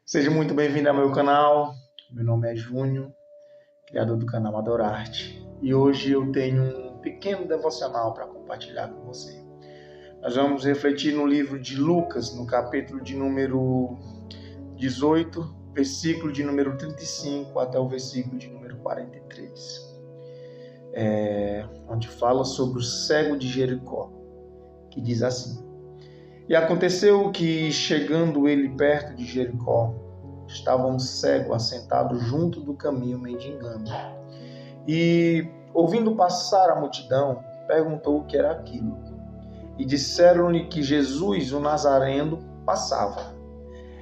Seja muito bem-vindo ao meu canal. Meu nome é Júnior, criador do canal Adorarte. E hoje eu tenho um pequeno devocional para compartilhar com você. Nós vamos refletir no livro de Lucas, no capítulo de número 18, versículo de número 35 até o versículo de número 43. Onde fala sobre o cego de Jericó, que diz assim: E aconteceu que, chegando ele perto de Jericó, estava um cego assentado junto do caminho mendigando. E, ouvindo passar a multidão, perguntou o que era aquilo. E disseram-lhe que Jesus, o Nazareno, passava.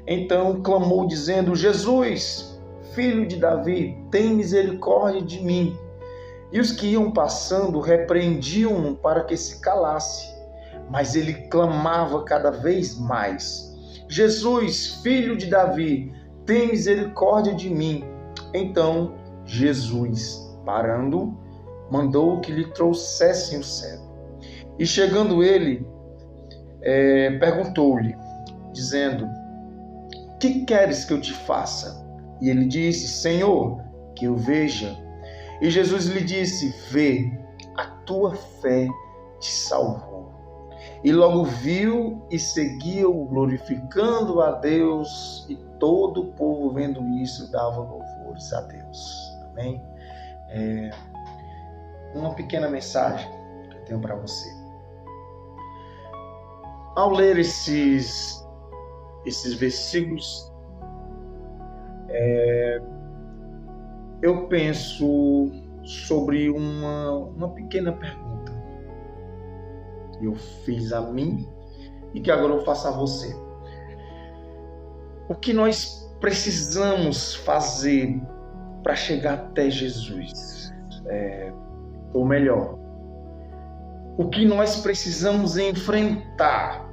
Então clamou, dizendo: Jesus, filho de Davi, tem misericórdia de mim. E os que iam passando repreendiam-no para que se calasse. Mas ele clamava cada vez mais: Jesus, filho de Davi, tem misericórdia de mim. Então Jesus, parando, mandou que lhe trouxessem o cego. E chegando ele, perguntou-lhe, dizendo: Que queres que eu te faça? E ele disse: Senhor, que eu veja. E Jesus lhe disse: Vê, a tua fé te salvou. E logo viu e seguiu, glorificando a Deus, e todo o povo, vendo isso, dava louvores a Deus. Amém? Uma pequena mensagem que eu tenho para você. Ao ler esses versículos, eu penso sobre uma pequena pergunta. Eu fiz a mim e que agora eu faço a você. O que nós precisamos fazer para chegar até Jesus? Ou melhor, o que nós precisamos enfrentar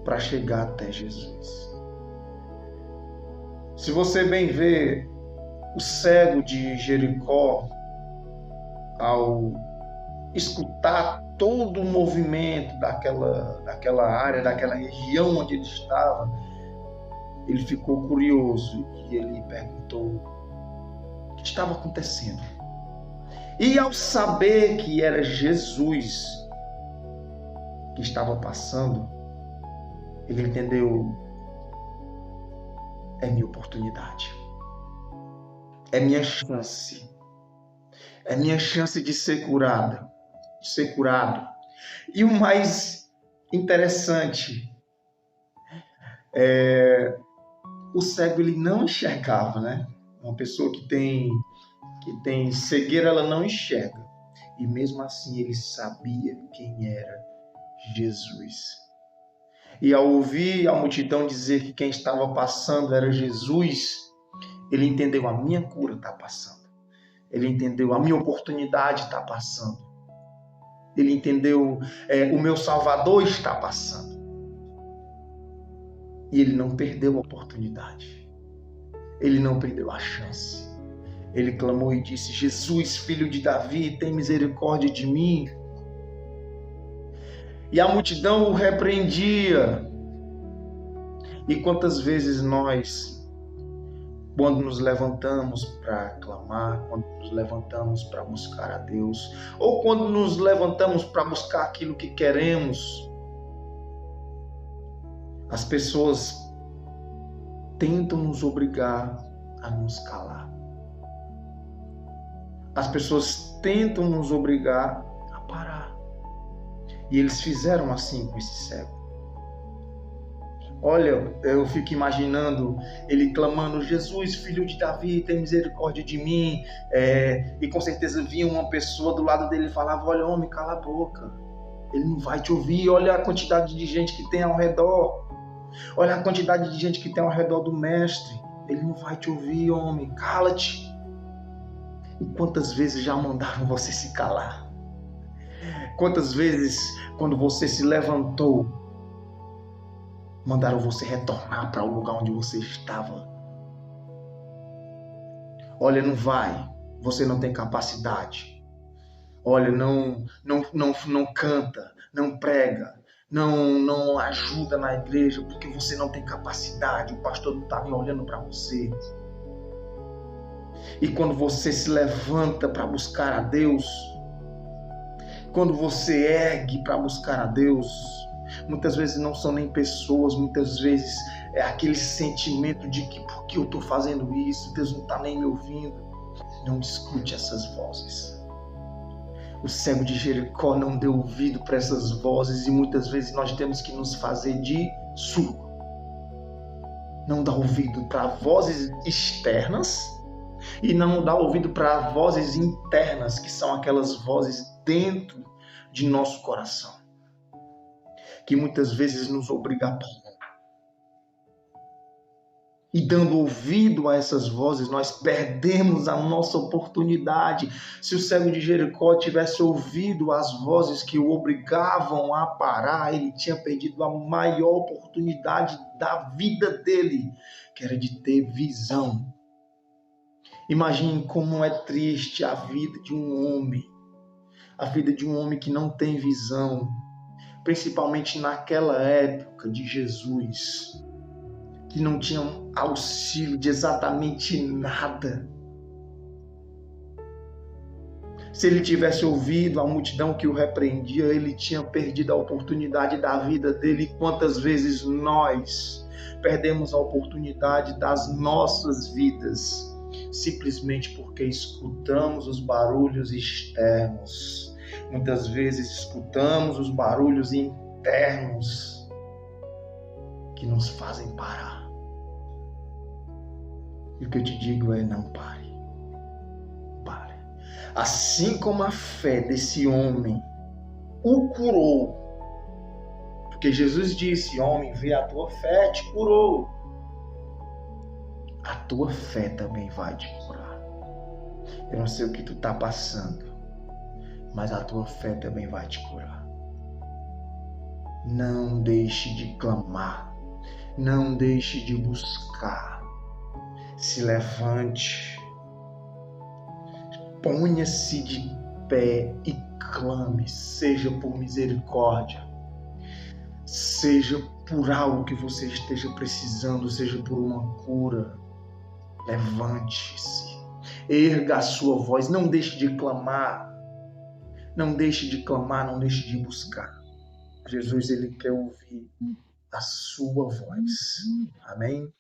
para chegar até Jesus? Se você bem vê, o cego de Jericó, ao escutar todo o movimento daquela área, daquela região onde ele estava, ele ficou curioso e ele perguntou o que estava acontecendo. E ao saber que era Jesus que estava passando, ele entendeu: é minha oportunidade, é minha chance, é minha chance de ser curado. E o mais interessante, o cego ele não enxergava, né? Uma pessoa que tem cegueira, ela não enxerga. E mesmo assim ele sabia quem era Jesus. E ao ouvir a multidão dizer que quem estava passando era Jesus, ele entendeu: a minha cura está passando. Ele entendeu: a minha oportunidade está passando. Ele entendeu: o meu Salvador está passando. E ele não perdeu a oportunidade. Ele não perdeu a chance. Ele clamou e disse: Jesus, filho de Davi, tem misericórdia de mim. E a multidão o repreendia. E quantas vezes nós, quando nos levantamos para clamar, quando nos levantamos para buscar a Deus, ou quando nos levantamos para buscar aquilo que queremos, as pessoas tentam nos obrigar a nos calar. As pessoas tentam nos obrigar a parar. E eles fizeram assim com esse cego. Olha, eu fico imaginando ele clamando: Jesus, filho de Davi, tem misericórdia de mim. E com certeza vinha uma pessoa do lado dele e falava: olha, homem, cala a boca. Ele não vai te ouvir. Olha a quantidade de gente que tem ao redor. Olha a quantidade de gente que tem ao redor do mestre. Ele não vai te ouvir, homem. Cala-te. E quantas vezes já mandaram você se calar? Quantas vezes, quando você se levantou, mandaram você retornar para o lugar onde você estava? Olha, não vai, você não tem capacidade. Olha, não canta, não prega, não ajuda na igreja porque você não tem capacidade, o pastor não está nem olhando para você. E quando você se levanta para buscar a Deus, quando você ergue para buscar a Deus, muitas vezes não são nem pessoas, muitas vezes é aquele sentimento de que por que eu estou fazendo isso, Deus não está nem me ouvindo. Não escute essas vozes. O cego de Jericó não deu ouvido para essas vozes e muitas vezes nós temos que nos fazer de surdo. Não dá ouvido para vozes externas e não dá ouvido para vozes internas, que são aquelas vozes dentro de nosso coração, que muitas vezes nos obriga a parar. E dando ouvido a essas vozes, nós perdemos a nossa oportunidade. Se o cego de Jericó tivesse ouvido as vozes que o obrigavam a parar, ele tinha perdido a maior oportunidade da vida dele, que era de ter visão. Imagine como é triste a vida de um homem. A vida de um homem que não tem visão, principalmente naquela época de Jesus, que não tinha auxílio de exatamente nada. Se ele tivesse ouvido a multidão que o repreendia, ele tinha perdido a oportunidade da vida dele. Quantas vezes nós perdemos a oportunidade das nossas vidas, simplesmente porque escutamos os barulhos externos. Muitas vezes escutamos os barulhos internos que nos fazem parar. E o que eu te digo é: não pare. Pare. Assim como a fé desse homem o curou, porque Jesus disse: homem, vê, a tua fé te curou. A tua fé também vai te curar. Eu não sei o que tu está passando, mas a tua fé também vai te curar. Não deixe de clamar. Não deixe de buscar. Se levante. Ponha-se de pé e clame. Seja por misericórdia. Seja por algo que você esteja precisando. Seja por uma cura. Levante-se. Erga a sua voz. Não deixe de clamar. Não deixe de clamar. Não deixe de buscar. Jesus, ele quer ouvir a sua voz. Amém?